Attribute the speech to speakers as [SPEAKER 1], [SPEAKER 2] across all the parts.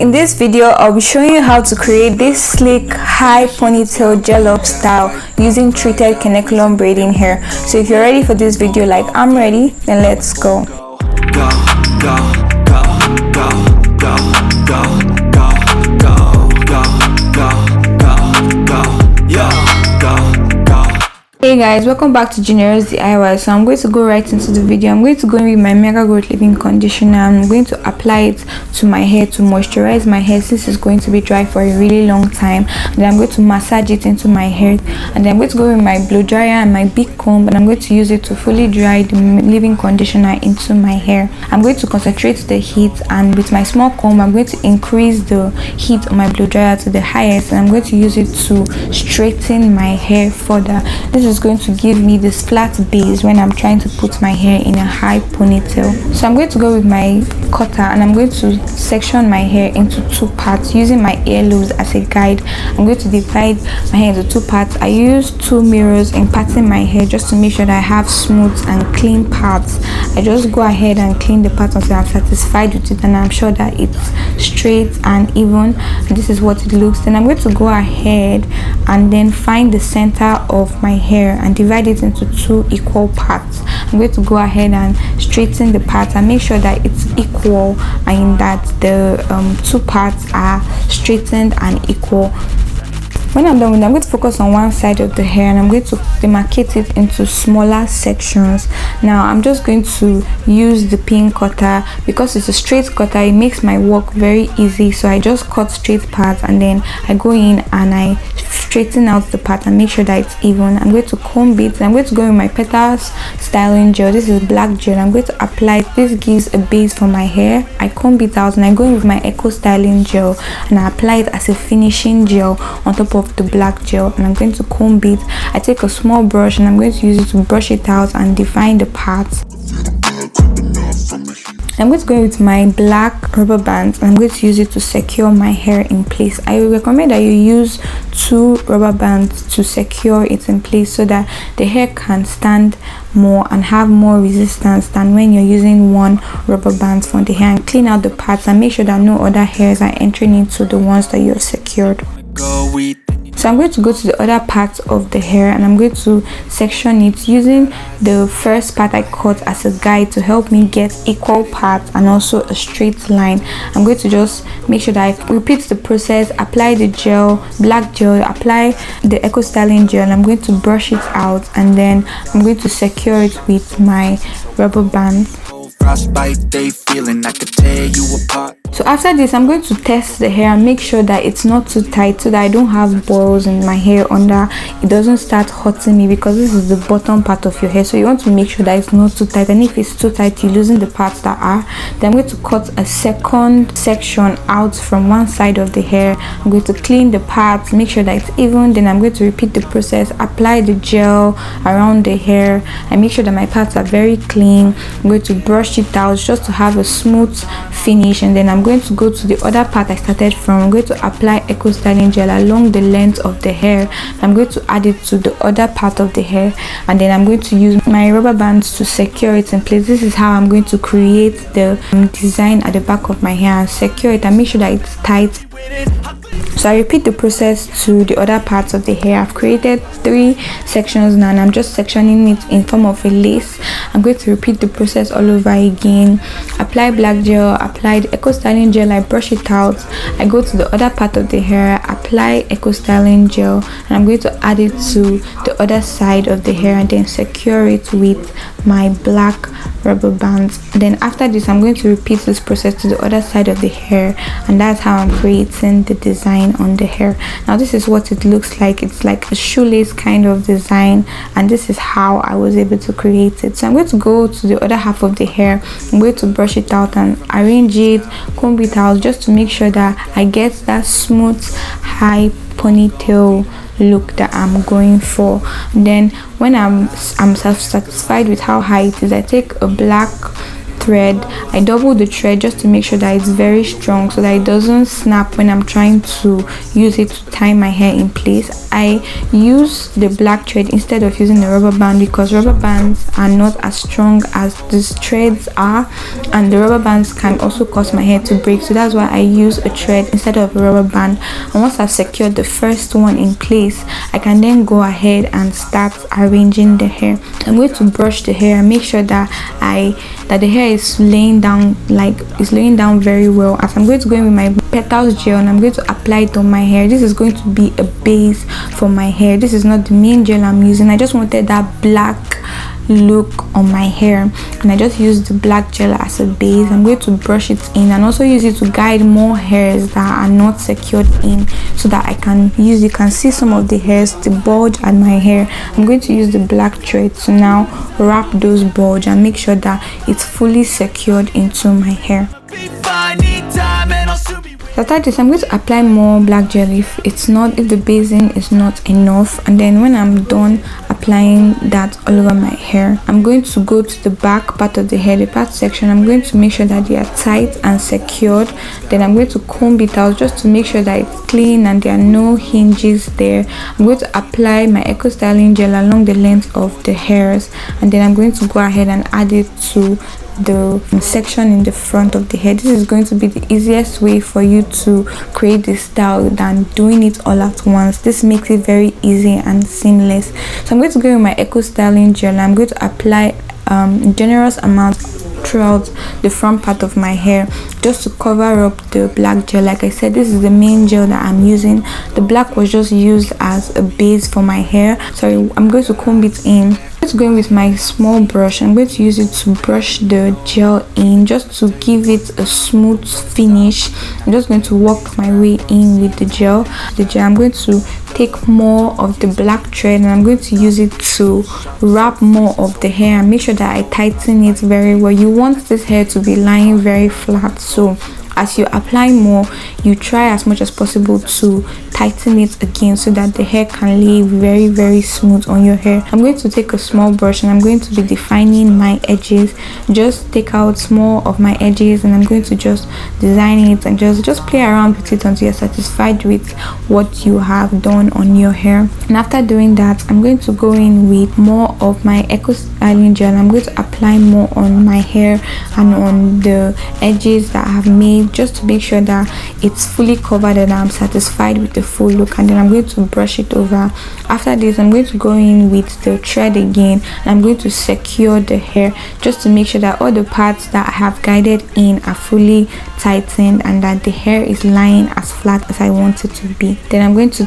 [SPEAKER 1] In this video, I'll be showing you how to create this sleek high ponytail gel up style using treated kanekalon braiding hair. So if you're ready for this video like I'm ready, then let's go. Hey guys, welcome back to Junior's DIY. So I'm going to go right into the video. I'm going to go in with my Mega Growth Leave-In conditioner. I'm going to apply it to my hair to moisturize my hair since it's going to be dry for a really long time. And then I'm going to massage it into my hair, and then I'm going to go with my blow dryer and my big comb, and I'm going to use it to fully dry the leave-in conditioner into my hair. I'm going to concentrate the heat, and with my small comb I'm going to increase the heat on my blow dryer to the highest, and I'm going to use it to straighten my hair further. This is going to give me this flat base when I'm trying to put my hair in a high ponytail. So I'm going to go with my cutter, and I'm going to section my hair into two parts using my earlobes as a guide. I'm going to divide my hair into two parts. I use two mirrors in parting my hair just to make sure that I have smooth and clean parts. I just go ahead and clean the part until I'm satisfied with it and I'm sure that it's straight and even. And this is what it looks. Then I'm going to go ahead and then find the center of my hair and divide it into two equal parts. I'm going to go ahead and straighten the parts and make sure that it's equal and that the two parts are straightened and equal. When I'm done with it, I'm going to focus on one side of the hair and I'm going to demarcate it into smaller sections. Now I'm just going to use the pin cutter. Because it's a straight cutter, it makes my work very easy. So I just cut straight parts and then I go in and I straighten out the part and make sure that it's even. I'm going to comb it, and I'm going to go with my Petals styling gel. This is black gel. I'm going to apply it. This gives a base for my hair. I comb it out and I go in with my Eco styling gel and I apply it as a finishing gel on top of the black gel, and I'm going to comb it. I take a small brush and I'm going to use it to brush it out and define the parts. I'm going to go with my black rubber bands and I'm going to use it to secure my hair in place. I recommend that you use two rubber bands to secure it in place so that the hair can stand more and have more resistance than when you're using one rubber band for the hair. And clean out the parts and make sure that no other hairs are entering into the ones that you have secured. So I'm going to go to the other part of the hair and I'm going to section it using the first part I cut as a guide to help me get equal parts and also a straight line. I'm going to just make sure that I repeat the process, apply the gel, black gel, apply the Eco styling gel, and I'm going to brush it out and then I'm going to secure it with my rubber band. So after this, I'm going to test the hair and make sure that it's not too tight so that I don't have balls in my hair under. It doesn't start hurting me because this is the bottom part of your hair, so you want to make sure that it's not too tight, and if it's too tight you're losing the parts that are. Then I'm going to cut a second section out from one side of the hair. I'm going to clean the parts, make sure that it's even. Then I'm going to repeat the process, apply the gel around the hair and make sure that my parts are very clean. I'm going to brush it out just to have a smooth finish, and then I'm going to go to the other part I started from. I'm going to apply Eco styling gel along the length of the hair. I'm going to add it to the other part of the hair, and then I'm going to use my rubber bands to secure it in place. This is how I'm going to create the design at the back of my hair and secure it and make sure that it's tight. So I repeat the process to the other parts of the hair. I've created 3 sections now and I'm just sectioning it in form of a lace. I'm going to repeat the process all over again. Apply black gel, apply the Eco styling gel, I brush it out. I go to the other part of the hair, apply Eco styling gel, and I'm going to add it to the other side of the hair and then secure it with my black rubber bands. Then after this, I'm going to repeat this process to the other side of the hair, and that's how I'm creating the design on the hair. Now this is what it looks like. It's like a shoelace kind of design, and this is how I was able to create it. So I'm going to go to the other half of the hair. I'm going to brush it out and arrange it, comb it out just to make sure that I get that smooth high ponytail look that I'm going for. And then when I'm satisfied with how high it is, I take a black thread. I double the thread just to make sure that it's very strong so that it doesn't snap when I'm trying to use it to tie my hair in place. I use the black thread instead of using the rubber band because rubber bands are not as strong as these threads are, and the rubber bands can also cause my hair to break. So that's why I use a thread instead of a rubber band. And once I've secured the first one in place, I can then go ahead and start arranging the hair. I'm going to brush the hair and make sure that the hair is laying down, like it's laying down very well. As I'm going to go in with my Petals gel and I'm going to apply it on my hair. This is going to be a base for my hair. This is not the main gel I'm using. I just wanted that black look on my hair, and I just used the black gel as a base. I'm going to brush it in and also use it to guide more hairs that are not secured in, so that I can use, you can see some of the hairs, the bulge at my hair. I'm going to use the black thread to now wrap those bulge and make sure that it's fully secured into my hair. After this, I'm going to apply more black gel if the basing is not enough, and then when I'm done applying that all over my hair, I'm going to go to the back part of the hair, the part section. I'm going to make sure that they are tight and secured. Then I'm going to comb it out just to make sure that it's clean and there are no hinges there. I'm going to apply my eco styling gel along the length of the hairs, and then I'm going to go ahead and add it to the section in the front of the hair. This is going to be the easiest way for you to create this style than doing it all at once. This makes it very easy and seamless. So I'm going to go with my eco styling gel. I'm going to apply generous amount throughout the front part of my hair just to cover up the black gel. Like I said, this is the main gel that I'm using. The black was just used as a base for my hair. So I'm going to comb it in. Just going with my small brush, I'm going to use it to brush the gel in just to give it a smooth finish. I'm just going to work my way in with the gel. I'm going to take more of the black thread and I'm going to use it to wrap more of the hair and make sure that I tighten it very well. You want this hair to be lying very flat, so as you apply more, you try as much as possible to tighten it again so that the hair can lay very, very smooth on your hair. I'm going to take a small brush and I'm going to be defining my edges. Just take out small of my edges and I'm going to just design it and just play around with it until you're satisfied with what you have done on your hair. And after doing that, I'm going to go in with more of my eco styling gel. I'm going to apply more on my hair and on the edges that I have made, just to make sure that it's fully covered and I'm satisfied with the full look. And then I'm going to brush it over. After this, I'm going to go in with the thread again and I'm going to secure the hair just to make sure that all the parts that I have guided in are fully tightened and that the hair is lying as flat as I want it to be. Then I'm going to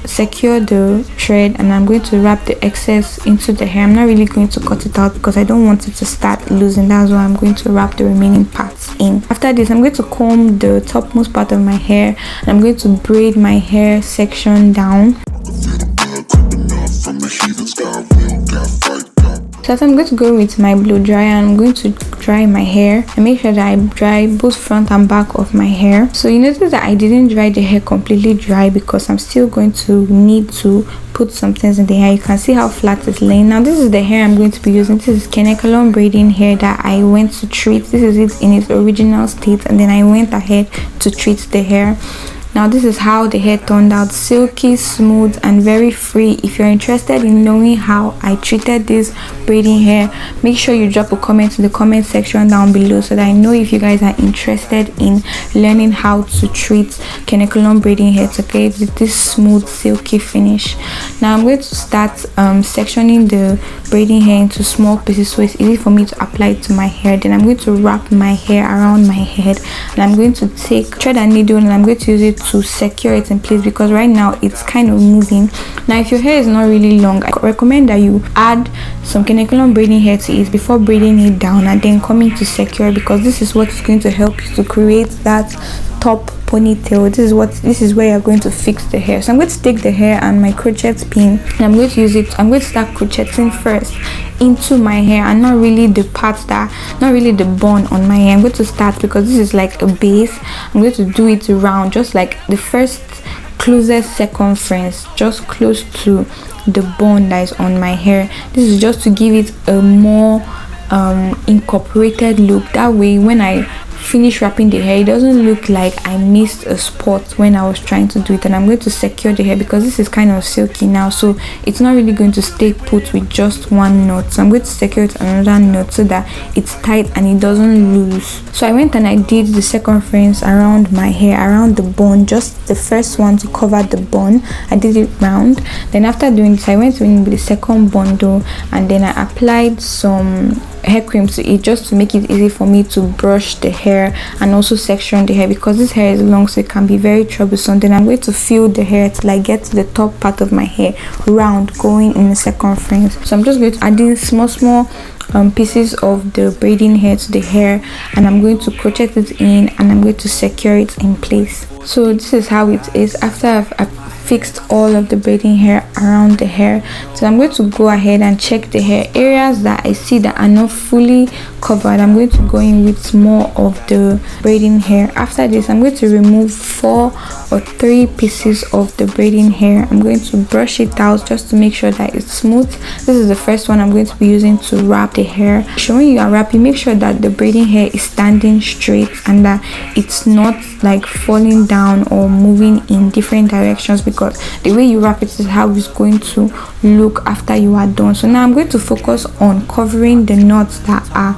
[SPEAKER 1] secure the thread and I'm going to wrap the excess into the hair. I'm not really going to cut it out because I don't want it to start losing. That's why I'm going to wrap the remaining parts in. After this, I'm going to comb the topmost part of my hair and I'm going to braid my hair section down. So I'm going to go with my blow dryer and I'm going to dry my hair and make sure that I dry both front and back of my hair. So you notice that I didn't dry the hair completely dry because I'm still going to need to put some things in the hair. You can see how flat it's laying. Now this is the hair I'm going to be using. This is kanekalon braiding hair that I went to treat. This is it in its original state and then I went ahead to treat the hair. Now this is how the hair turned out, silky, smooth and very free. If you're interested in knowing how I treated this braiding hair, make sure you drop a comment in the comment section down below so that I know if you guys are interested in learning how to treat kanekalon braiding hair to get this smooth silky finish. Now I'm going to start sectioning the braiding hair into small pieces so it's easy for me to apply it to my hair. Then I'm going to wrap my hair around my head and I'm going to take thread and needle and I'm going to use it to secure it in place because right now it's kind of moving. Now if your hair is not really long, I recommend that you add some kanekalon braiding hair to it before braiding it down and then coming to secure, because this is what is going to help you to create that top ponytail. This is where you're going to fix the hair. So I'm going to take the hair and my crochet pin and I'm going to use it. I'm going to start crocheting first into my hair and not really the bun on my hair. I'm going to start because this is like a base. I'm going to do it around just like the first closest circumference, just close to the bun that is on my hair. This is just to give it a more incorporated look. That way when I finish wrapping the hair, it doesn't look like I missed a spot when I was trying to do it. And I'm going to secure the hair because this is kind of silky now, so it's not really going to stay put with just one knot. So I'm going to secure it another knot so that it's tight and it doesn't loose. So I went and I did the circumference around my hair, around the bone, just the first one to cover the bone. I did it round. Then after doing this, I went in with the second bundle and then I applied some hair cream to it just to make it easy for me to brush the hair and also section the hair, because this hair is long, so it can be very troublesome. Then I'm going to fill the hair till I get to the top part of my hair round, going in the circumference. So I'm just going to add in small pieces of the braiding hair to the hair, and I'm going to crochet it in and I'm going to secure it in place. So this is how it is after I've fixed all of the braiding hair around the hair. So I'm going to go ahead and check the hair areas that I see that are not fully covered. I'm going to go in with more of the braiding hair. After this, I'm going to remove 4 or 3 pieces of the braiding hair. I'm going to brush it out just to make sure that it's smooth. This is the first one I'm going to be using to wrap the hair. So when you are wrapping, make sure that the braiding hair is standing straight and that it's not like falling down or moving in different directions, because the way you wrap it is how it's going to look after you are done. So now I'm going to focus on covering the knots that are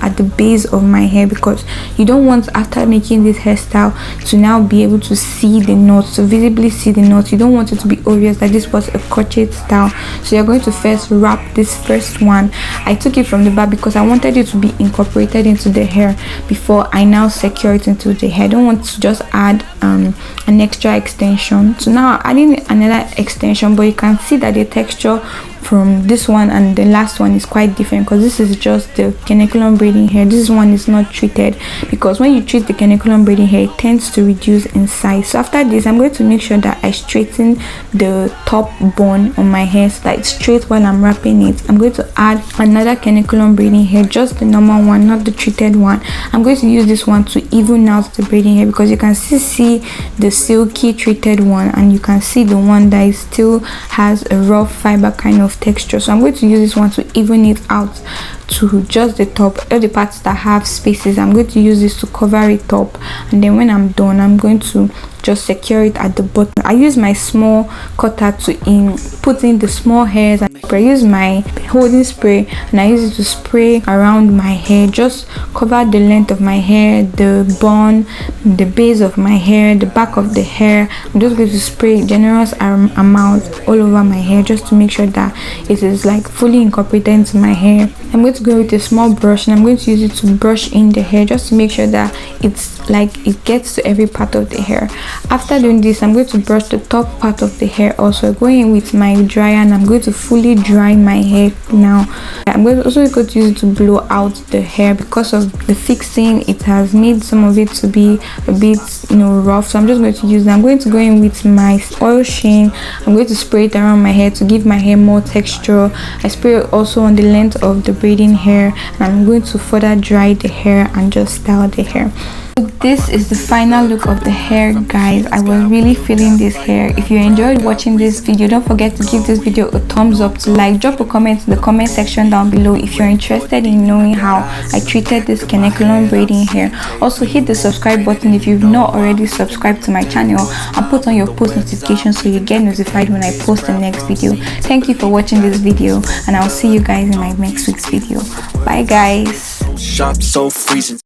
[SPEAKER 1] at the base of my hair, because you don't want, after making this hairstyle, to now be able to see the knots, to visibly see the knots. You don't want it to be obvious that this was a crochet style. So you're going to first wrap this first one. I took it from the back because I wanted it to be incorporated into the hair before I now secure it into the hair. I don't want to just add an extra extension. So now I'm adding another extension, but you can see that the texture from this one and the last one is quite different, because this is just the kanekalon braiding hair. This one is not treated, because when you treat the kanekalon braiding hair, it tends to reduce in size. So after this, I'm going to make sure that I straighten the top bone on my hair so that it's straight while I'm wrapping it. I'm going to add another kanekalon braiding hair, just the normal one, not the treated one. I'm going to use this one to even out the braiding hair, because you can see the silky treated one and you can see the one that is still has a rough fiber kind of texture. So I'm going to use this one to even it out to just the top, all the parts that have spaces. I'm going to use this to cover it up, and then when I'm done, I'm going to just secure it at the bottom. I use my small cutter to put in the small hairs. I use my holding spray and I use it to spray around my hair, just cover the length of my hair, the bun, the base of my hair, the back of the hair. I'm just going to spray generous amount all over my hair just to make sure that it is like fully incorporated into my hair. I'm going to go with a small brush and I'm going to use it to brush in the hair just to make sure that it's like it gets to every part of the hair. After doing this, I'm going to brush the top part of the hair also, going in with my dryer, and I'm going to fully dry my hair now. I'm also going to use it to blow out the hair, because of the fixing it has made some of it to be a bit rough. So I'm just going to use that. I'm going to go in with my oil sheen. I'm going to spray it around my hair to give my hair more texture. I spray it also on the length of the braiding hair, and I'm going to further dry the hair and just style the hair. This is the final look of the hair, guys. I was really feeling this hair. If you enjoyed watching this video, don't forget to give this video a thumbs up, to like, drop a comment in the comment section down below if you're interested in knowing how I treated this kanekalon braiding hair. Also hit the subscribe button if you've not already subscribed to my channel, and put on your post notifications so you get notified when I post the next video. Thank you for watching this video, and I'll see you guys in my next week's video. Bye guys.
[SPEAKER 2] Shop so freezing.